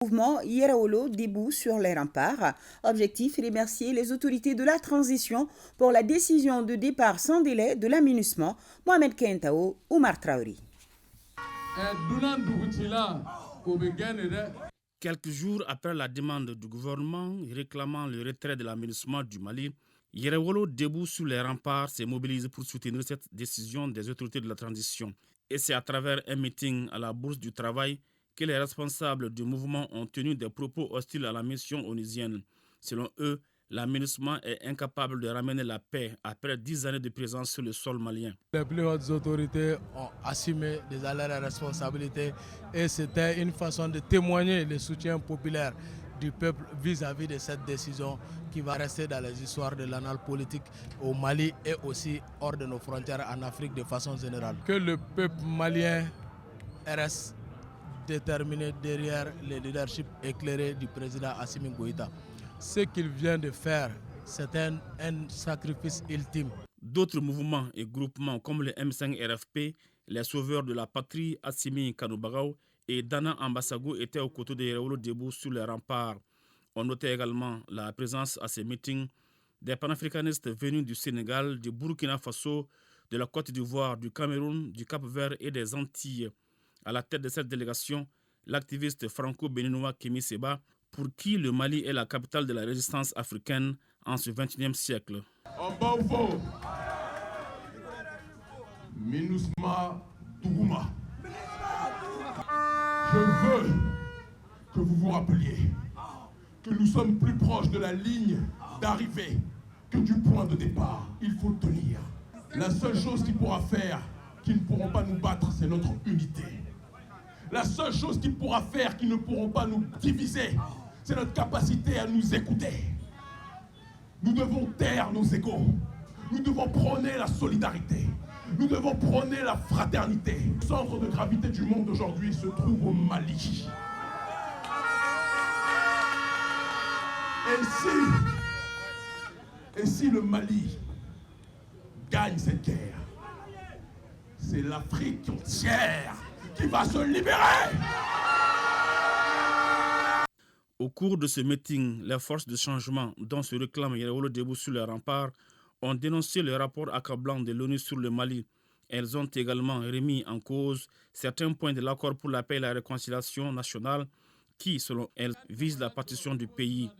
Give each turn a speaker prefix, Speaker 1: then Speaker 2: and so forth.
Speaker 1: mouvement Yerawolo debout sur les remparts. Objectif, remercier les autorités de la transition pour la décision de départ sans délai de l'aménagement. Mohamed Kentao, Oumar Traori.
Speaker 2: Quelques jours après la demande du gouvernement réclamant le retrait de l'aménagement du Mali, Yerawolo, debout sur les remparts, s'est mobilisé pour soutenir cette décision des autorités de la transition. Et c'est à travers un meeting à la Bourse du Travail que les responsables du mouvement ont tenu des propos hostiles à la mission onusienne. Selon eux, l'aménagement est incapable de ramener la paix après 10 années de présence sur le sol malien.
Speaker 3: Les plus hautes autorités ont assumé déjà leurs responsabilités et c'était une façon de témoigner le soutien populaire du peuple vis-à-vis de cette décision qui va rester dans les histoires de l'annale politique au Mali et aussi hors de nos frontières en Afrique de façon générale. Que le peuple malien reste déterminé derrière le leadership éclairé du président Assimi Goïta. Ce qu'il vient de faire, c'est un sacrifice ultime.
Speaker 2: D'autres mouvements et groupements comme le M5-RFP, les Sauveurs de la Patrie, Assimi Kanoubarao et Dana Ambassago étaient aux côtés de Yerawolo debout sur les remparts. On notait également la présence à ces meetings des panafricanistes venus du Sénégal, du Burkina Faso, de la Côte d'Ivoire, du Cameroun, du Cap-Vert et des Antilles. À la tête de cette délégation, l'activiste franco-béninois Kémy Séba, pour qui le Mali est la capitale de la résistance africaine en ce XXIe siècle.
Speaker 4: Minusma Dougouma. Je veux que vous vous rappeliez que nous sommes plus proches de la ligne d'arrivée que du point de départ. Il faut tenir. La seule chose qui pourra faire qu'ils ne pourront pas nous battre, c'est notre unité. La seule chose qui pourra faire qu'ils ne pourront pas nous diviser, c'est notre capacité à nous écouter. Nous devons taire nos égos. Nous devons prôner la solidarité. Nous devons prôner la fraternité. Le centre de gravité du monde aujourd'hui se trouve au Mali. Et si le Mali gagne cette guerre, c'est l'Afrique entière qui va se libérer.
Speaker 2: Au cours de ce meeting, les forces de changement dont se réclame Yerawolo debout sur les remparts ont dénoncé le rapport accablant de l'ONU sur le Mali. Elles ont également remis en cause certains points de l'accord pour la paix et la réconciliation nationale qui, selon elles, vise la partition du pays.